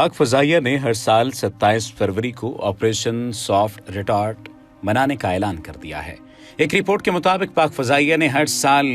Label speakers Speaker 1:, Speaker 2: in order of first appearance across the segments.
Speaker 1: पाक फजाइया ने हर साल 27 फरवरी को ऑपरेशन सॉफ्ट रिटार्ट मनाने का ऐलान कर दिया है। एक रिपोर्ट के मुताबिक पाक फजाइया ने हर साल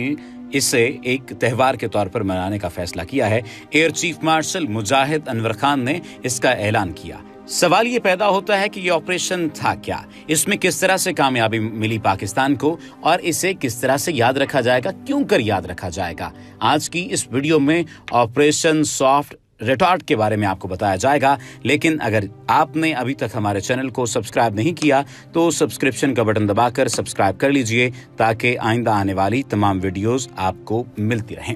Speaker 1: इसे एक त्योहार के तौर पर मनाने का फैसला किया है। एयर चीफ मार्शल मुजाहिद अनवर खान ने इसका ऐलान किया। सवाल ये पैदा होता है कि ये ऑपरेशन था क्या, इसमें किस तरह से कामयाबी मिली पाकिस्तान को और इसे किस तरह से याद रखा जाएगा, क्यों कर याद रखा जाएगा। आज की इस वीडियो में ऑपरेशन सॉफ्ट रिटार्ट के बारे में आपको बताया जाएगा। लेकिन अगर आपने अभी तक हमारे चैनल को सब्सक्राइब नहीं किया तो सब्सक्रिप्शन का बटन दबाकर सब्सक्राइब कर लीजिए ताकि आइंदा आने वाली तमाम वीडियोस आपको मिलती रहें।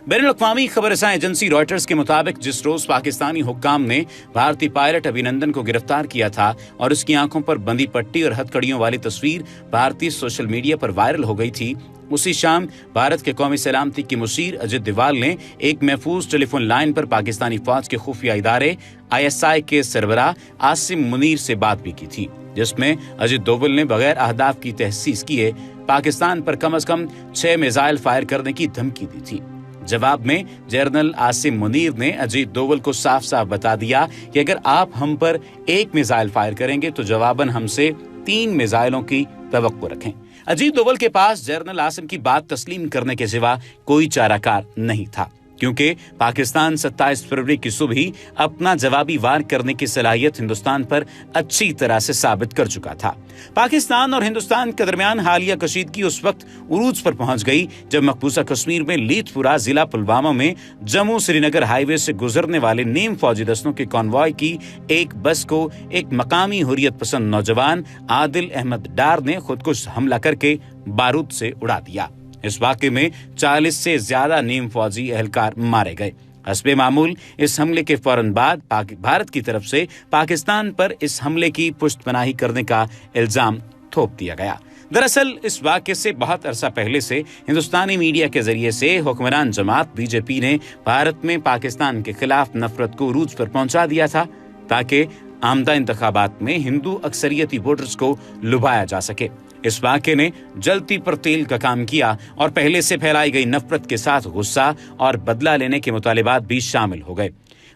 Speaker 1: बैनुल-अक़वामी खबरसां एजेंसी रॉयटर्स के मुताबिक जिस रोज पाकिस्तानी हुक्काम ने भारतीय पायलट अभिनंदन को गिरफ्तार किया था और उसकी आंखों पर बंदी पट्टी और हथकड़ियों वाली तस्वीर भारतीय सोशल मीडिया पर वायरल हो गई थी, उसी शाम भारत के कौमी सलामती के मुशीर अजित डोवाल ने एक महफूज टेलीफोन लाइन पर पाकिस्तानी फौज के खुफिया इदारे ISI के सरबराह आसिम मुनीर से बात भी की थी, जिसमें अजित डोवाल ने बगैर अहदाफ की तहसीस किए पाकिस्तान पर कम से कम 6 मिसाइल फायर करने की धमकी दी थी। जवाब में जनरल आसिम मुनीर ने अजीत डोवाल को साफ साफ बता दिया कि अगर आप हम पर 1 मिसाइल फायर करेंगे तो जवाबन हमसे 3 मिसाइलों की तवक्को रखें। अजीत डोवाल के पास जनरल आसिम की बात तस्लीम करने के सिवा कोई चाराकार नहीं था, क्योंकि पाकिस्तान 27 फरवरी की सुबह ही अपना जवाबी वार करने की सलाहियत हिंदुस्तान पर अच्छी तरह से साबित कर चुका था। पाकिस्तान और हिंदुस्तान के दरमियान हालिया कशीदगी उस वक्त उरूज पर पहुंच गई जब मकबूजा कश्मीर में लीथपुरा जिला पुलवामा में जम्मू श्रीनगर हाईवे से गुजरने वाले नीम फौजी दस्तों के कॉन्वॉय की एक बस को एक मकामी हुर्रियत पसंद नौजवान आदिल अहमद डार ने खुदकुश हमला करके बारूद से उड़ा दिया। इस वाक़े में 40 से ज्यादा नीम फौजी एहलकार मारे गए। हस्बे मामूल इस हमले के फौरन बाद भारत की तरफ से पाकिस्तान पर इस हमले की पुष्टपनाही करने का इल्जाम थोप दिया गया। दरअसल इस वाक़े से बहुत अरसा पहले से हिंदुस्तानी मीडिया के जरिए से हुक्मरान जमात BJP ने भारत में पाकिस्तान के खिलाफ नफरत को उरूज पर पहुंचा दिया था ताकि आमदा इंतखाबात में हिंदू अक्सरियती वोटर्स को लुभाया जा सके। इस वाक़े ने जलती पर तेल का काम किया और पहले से फैलाई गई नफरत के साथ गुस्सा और बदला लेने के मुतालिबात भी शामिल हो गए।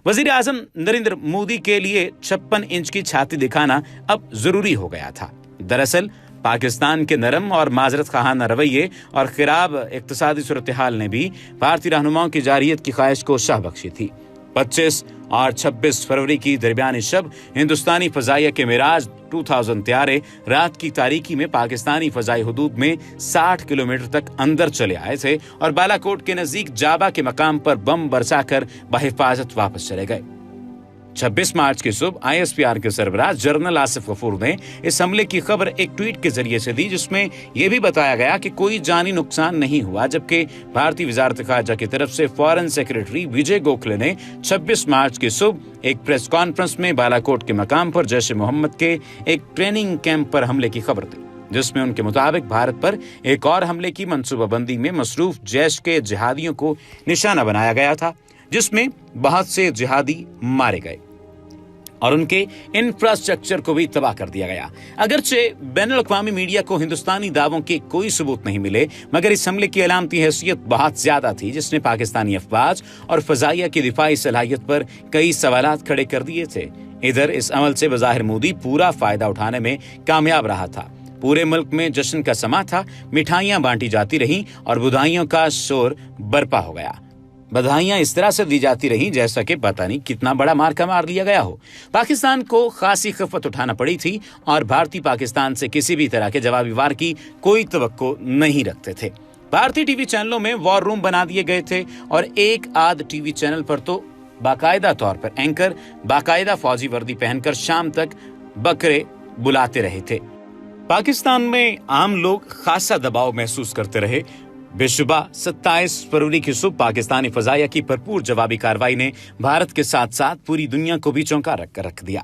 Speaker 1: वजीर आजम नरेंद्र मोदी के लिए 56 इंच की छाती दिखाना अब जरूरी हो गया था। दरअसल पाकिस्तान के नरम और माजरत खाना रवैये और खराब इक्तिसादी सूरत हाल ने भी भारतीय रहनुमाओं की जारियत की ख्वाहिश को शाह बख्शी थी। 25 और 26 फरवरी की दरमियानी शब हिंदुस्तानी फजाइया के मिराज 2000 त्यारे रात की तारीकी में पाकिस्तानी फजाई हुदूद में 60 किलोमीटर तक अंदर चले आए थे और बालाकोट के नजदीक जाबा के मकाम पर बम बरसाकर बहिफाजत वापस चले गए। 26 मार्च की सुबह ISPR के सरबराह जनरल आसिफ गफूर ने इस हमले की खबर एक ट्वीट के जरिए से दी, जिसमें यह भी बताया गया कि कोई जानी नुकसान नहीं हुआ, जबकि भारतीय वजारत खारजा की तरफ से फॉरेन सेक्रेटरी विजय गोखले ने 26 मार्च की सुबह एक प्रेस कॉन्फ्रेंस में बालाकोट के मकाम पर जैश मोहम्मद के एक ट्रेनिंग कैंप पर हमले की खबर दी, जिसमें उनके मुताबिक भारत पर एक और हमले की मंसूबाबंदी में मसरूफ जैश के जिहादियों को निशाना बनाया गया था, जिसमें बहुत से जिहादी मारे गए और उनके इंफ्रास्ट्रक्चर को भी तबाह कर दिया गया। अगरचे बैनुल-अक़वामी मीडिया को हिंदुस्तानी दावों के कोई सबूत नहीं मिले, मगर इस हमले की अलामती हैसियत बहुत ज्यादा थी, जिसने पाकिस्तानी अफवाज और फजाइया की दिफाई सलाहियत पर कई सवालात खड़े कर दिए थे। इधर इस अमल से बज़ाहिर मोदी पूरा फायदा उठाने में कामयाब रहा था। पूरे मुल्क में जश्न का समा था, मिठाइयां बांटी जाती रहीं और बधाइयों का शोर बरपा हो गया। बधाइयां इस तरह से दी जाती रहीं जैसा कि पता नहीं कितना बड़ा मार्का मार लिया गया हो। पाकिस्तान को खासी खिफ़त उठाना पड़ी थी और भारतीय पाकिस्तान से किसी भी तरह के जवाबी वार की कोई तवक्को नहीं रखते थे। भारतीय टीवी चैनलों में वॉर रूम बना दिए गए थे और एक आध टीवी चैनल पर तो बाकायदा तौर पर एंकर बाकायदा फौजी वर्दी पहनकर शाम तक बकरे बुलाते रहे थे। पाकिस्तान में आम लोग खासा दबाव महसूस करते रहे। बेशुबा 27 फरवरी की सुबह पाकिस्तानी फजाइया की भरपूर जवाबी कार्रवाई ने भारत के साथ साथ पूरी दुनिया को भी चौंका रख दिया।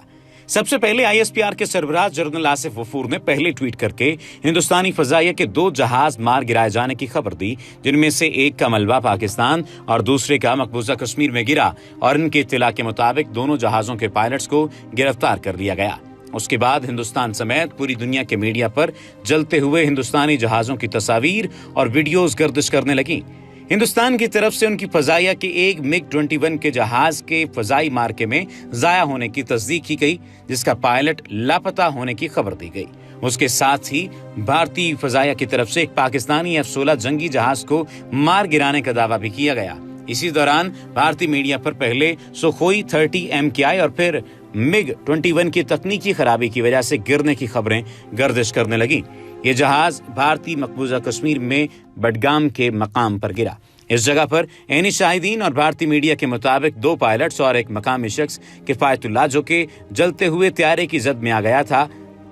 Speaker 1: सबसे पहले ISPR के सरबराह जनरल आसिफ गफूर ने पहले ट्वीट करके हिंदुस्तानी फजाइया के 2 जहाज मार गिराए जाने की खबर दी, जिनमें से एक का मलबा पाकिस्तान और दूसरे का मकबूजा कश्मीर में गिरा और इनके इत्तला के मुताबिक दोनों जहाजों के पायलट्स को गिरफ्तार कर लिया गया। उसके बाद हिंदुस्तान समेत पूरी दुनिया के मीडिया पर जलते हुए हिंदुस्तानी जहाजों की तस्वीर और वीडियोस गर्दिश करने लगी। हिंदुस्तान की तरफ से उनकी फजाइया के एक MiG-21 के जहाज के फजाई मार्के में जाया होने की तस्दीक की गई, जिसका पायलट लापता होने की खबर दी गई। उसके साथ ही भारतीय फजाइया की तरफ से एक पाकिस्तानी F-16 जंगी जहाज को मार गिराने का दावा भी किया गया। इसी दौरान भारतीय मीडिया पर पहले सुखोई 30 MKI और फिर MiG-21 की तकनीकी खराबी की वजह से गिरने की खबरें गर्दिश करने लगी। ये जहाज भारतीय मकबूजा कश्मीर में बडगाम के मकाम पर गिरा। इस जगह पर ऐनी शाहिदीन और भारतीय मीडिया के मुताबिक 2 पायलट्स और एक मकामी शख्स किफायतुल्लाह, जो के जलते हुए त्यारे की जद में आ गया था,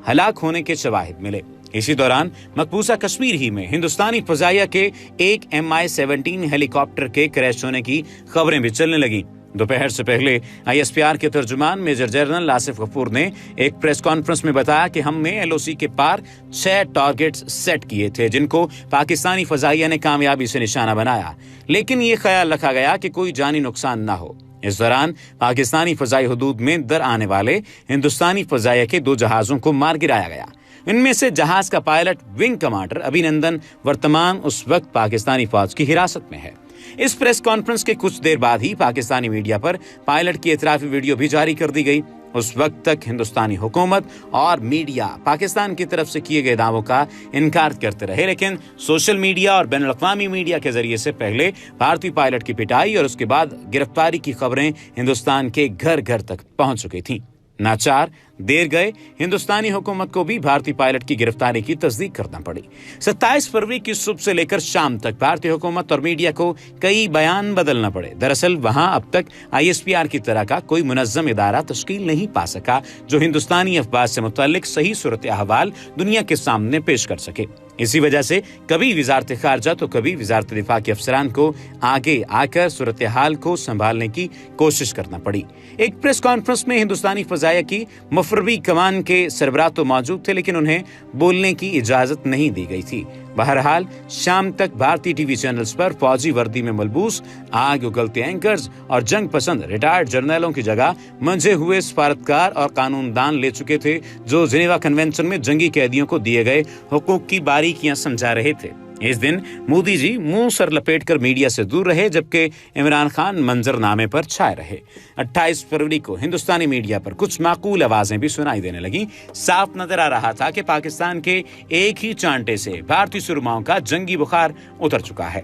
Speaker 1: हलाक होने के शवाहिद मिले। इसी दौरान मकबूजा कश्मीर ही में हिंदुस्तानी फजाइया के एक MI-17 हेलीकॉप्टर के क्रैश होने की खबरें भी चलने लगी। दोपहर से पहले ISPR के तर्जुमान मेजर जनरल आसिफ गफूर ने एक प्रेस कॉन्फ्रेंस में बताया कि हमने LOC के पार 6 टारगेट्स सेट किए थे, जिनको पाकिस्तानी फजाइया ने कामयाबी से निशाना बनाया, लेकिन ये ख्याल रखा गया कि कोई जानी नुकसान ना हो। इस दौरान पाकिस्तानी फजाई हुदूद में दर आने वाले हिंदुस्तानी फजाइया के 2 जहाजों को मार गिराया गया। इनमें से जहाज का पायलट विंग कमांडर अभिनंदन वर्तमान उस वक्त पाकिस्तानी फौज की हिरासत में है। इस प्रेस कॉन्फ्रेंस के कुछ देर बाद ही पाकिस्तानी मीडिया पर पायलट की एतराफी वीडियो भी जारी कर दी गई। उस वक्त तक हिंदुस्तानी हुकूमत और मीडिया पाकिस्तान की तरफ से किए गए दावों का इनकार करते रहे, लेकिन सोशल मीडिया और बैनुल अक़वामी मीडिया के जरिए से पहले भारतीय पायलट की पिटाई और उसके बाद गिरफ्तारी की खबरें हिंदुस्तान के घर घर तक पहुंच चुकी थीं। नाचार देर गए हिंदुस्तानी हुकूमत को भी भारतीय पायलट की गिरफ्तारी की तस्दीक करना पड़ी। 27 फरवरी की सुबह से लेकर शाम तक भारतीय हुकूमत और मीडिया को कई बयान बदलना पड़े। दरअसल वहां अब तक ISPR की तरह का कोई मुनज़्ज़म इदारा तश्कील नहीं पा सका जो हिंदुस्तानी अफवाज से मुतल्लिक सही सूरत अहवाल दुनिया के सामने पेश कर सके। इसी वजह से कभी वज़ारत ख़ारजा तो कभी वज़ारत दिफा के अफसरान को आगे आकर सूरत हाल को संभालने की कोशिश करना पड़ी। एक प्रेस कॉन्फ्रेंस में हिंदुस्तानी फजाइया की मुफरवी कमान के सरबराह तो मौजूद थे, लेकिन उन्हें बोलने की इजाजत नहीं दी गई थी। बहरहाल शाम तक भारतीय टीवी चैनल्स पर फौजी वर्दी में मलबूस आग उगलते एंकर्स और जंग पसंद रिटायर्ड जर्नलों की जगह मंझे हुए सफारतकार और कानूनदान ले चुके थे, जो जिनेवा कन्वेंशन में जंगी कैदियों को दिए गए हुकूक की बारीकियां समझा रहे थे। इस दिन मोदी जी मुंह सर लपेट कर मीडिया से दूर रहे, जबकि इमरान खान मंजरनामे पर छाए रहे। 28 फरवरी को हिंदुस्तानी मीडिया पर कुछ माकूल आवाजें भी सुनाई देने लगी। साफ नजर आ रहा था कि पाकिस्तान के एक ही चांटे से भारतीय सुरमाओं का जंगी बुखार उतर चुका है।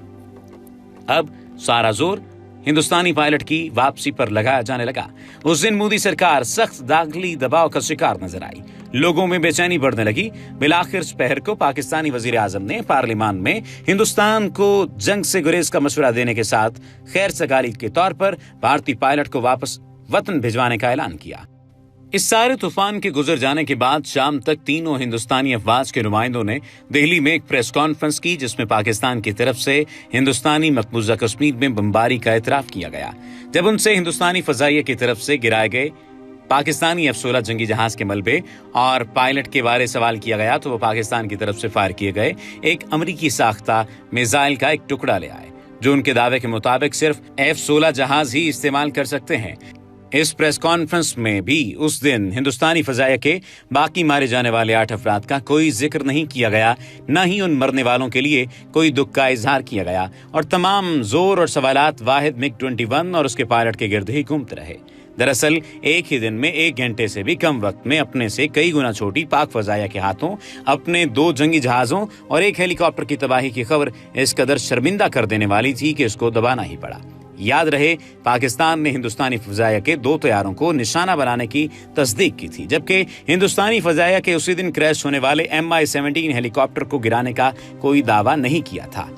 Speaker 1: अब सारा जोर हिंदुस्तानी पायलट की वापसी पर लगाया जाने लगा। उस दिन मोदी सरकार सख्त दाखिली दबाव का शिकार नजर आई। लोगों में बेचैनी बढ़ने लगी। बिलाखिर पहर को पाकिस्तानी वजीर आजम ने पार्लियामान में हिंदुस्तान को जंग से गुरेज का मशवरा देने के साथ खैर सगाली के तौर पर भारतीय पायलट को वापस वतन भिजवाने का ऐलान किया। इस सारे तूफान के गुजर जाने के बाद शाम तक तीनों हिंदुस्तानी अफवाज के नुमाइंदों ने दिल्ली में एक प्रेस कॉन्फ्रेंस की, जिसमें पाकिस्तान की तरफ से हिंदुस्तानी मकबूजा कश्मीर में बमबारी का एतराफ किया गया। जब उनसे हिंदुस्तानी फजाइया की तरफ से गिराए गए पाकिस्तानी F-16 जंगी जहाज के मलबे और पायलट के बारे सवाल किया गया, तो वो पाकिस्तान की तरफ से फायर किए गए एक अमरीकी साख्ता मिसाइल का एक टुकड़ा ले आए, जो उनके दावे के मुताबिक सिर्फ F-16 जहाज ही इस्तेमाल कर सकते हैं। इस प्रेस कॉन्फ्रेंस में भी उस दिन हिंदुस्तानी फजाइया के बाकी मारे जाने वाले 8 अफराद का कोई जिक्र नहीं किया गया, न ही उन मरने वालों के लिए कोई दुख का इजहार किया गया, और तमाम जोर और सवालात वाहिद MiG-21 और उसके पायलट के गिर्द ही घूमते रहे। दरअसल एक ही दिन में 1 घंटे से भी कम वक्त में अपने से कई गुना छोटी पाक फजाइया के हाथों अपने 2 जंगी जहाजों और एक हेलीकॉप्टर की तबाही की खबर इस कदर शर्मिंदा कर देने वाली थी कि इसको दबाना ही पड़ा। याद रहे, पाकिस्तान ने हिंदुस्तानी फजाइया के 2 तैयारों को निशाना बनाने की तस्दीक की थी, जबकि हिंदुस्तानी फजाइया के उसी दिन क्रैश होने वाले MI-17 हेलीकॉप्टर को गिराने का कोई दावा नहीं किया था।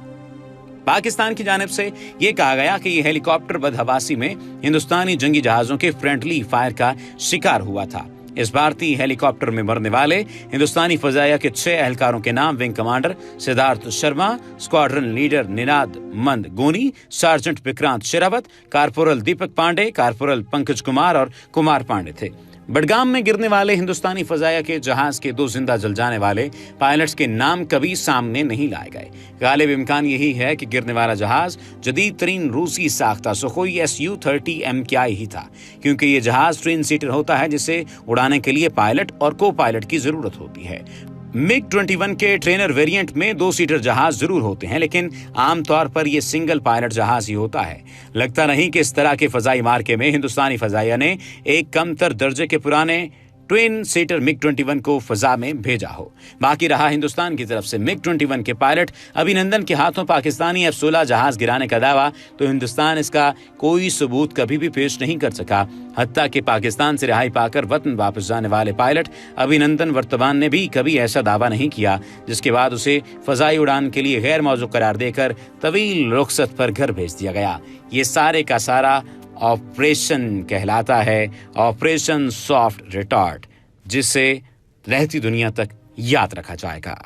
Speaker 1: पाकिस्तान की जानिब से यह कहा गया कि यह हेलीकॉप्टर बदहवासी में हिंदुस्तानी जंगी जहाजों के फ्रेंडली फायर का शिकार हुआ था। इस भारतीय हेलीकॉप्टर में मरने वाले हिंदुस्तानी फजाइया के 6 एहलकारों के नाम wing commander Siddharth Sharma, squadron leader Ninad मंद गोनी, सार्जेंट विक्रांत शेरावत, कारपोरल दीपक पांडे, कारपोरल पंकज कुमार और कुमार पांडे थे। बडगाम में गिरने वाले हिंदुस्तानी फजाइया के जहाज के 2 जिंदा जल जाने वाले पायलट्स के नाम कभी सामने नहीं लाए गए। गालिब इम्कान यही है कि गिरने वाला जहाज जदीद तरीन रूसी साख्ता सुखोई Su-30 MKI ही था, क्योंकि ये जहाज 3 सीटर होता है, जिसे उड़ाने के लिए पायलट और को पायलट की जरूरत होती है। MiG-21 के ट्रेनर वेरिएंट में 2 सीटर जहाज जरूर होते हैं, लेकिन आमतौर पर यह सिंगल पायलट जहाज ही होता है। लगता नहीं कि इस तरह के फजाई मार्के में हिंदुस्तानी फजाइया ने एक कमतर दर्जे के पुराने ट्विन सीटर MiG-21 को फजा में भेजा हो। बाकी रहा हिंदुस्तान की तरफ से MiG-21 के पायलट अभिनंदन के हाथों पाकिस्तानी F-16 जहाज गिराने का दावा, तो हिंदुस्तान इसका कोई सबूत कभी भी पेश नहीं कर सका। हत्ता कि पाकिस्तान से रिहाई पाकर वतन वापस जाने वाले पायलट अभिनंदन वर्तमान ने भी कभी ऐसा दावा नहीं किया, जिसके बाद उसे फजाई उड़ान के लिए गैर मौजू करार देकर तवील रुखसत पर घर भेज दिया गया। ये सारे का सारा ऑपरेशन कहलाता है ऑपरेशन सॉफ्ट रिटार्ट, जिसे रहती दुनिया तक याद रखा जाएगा।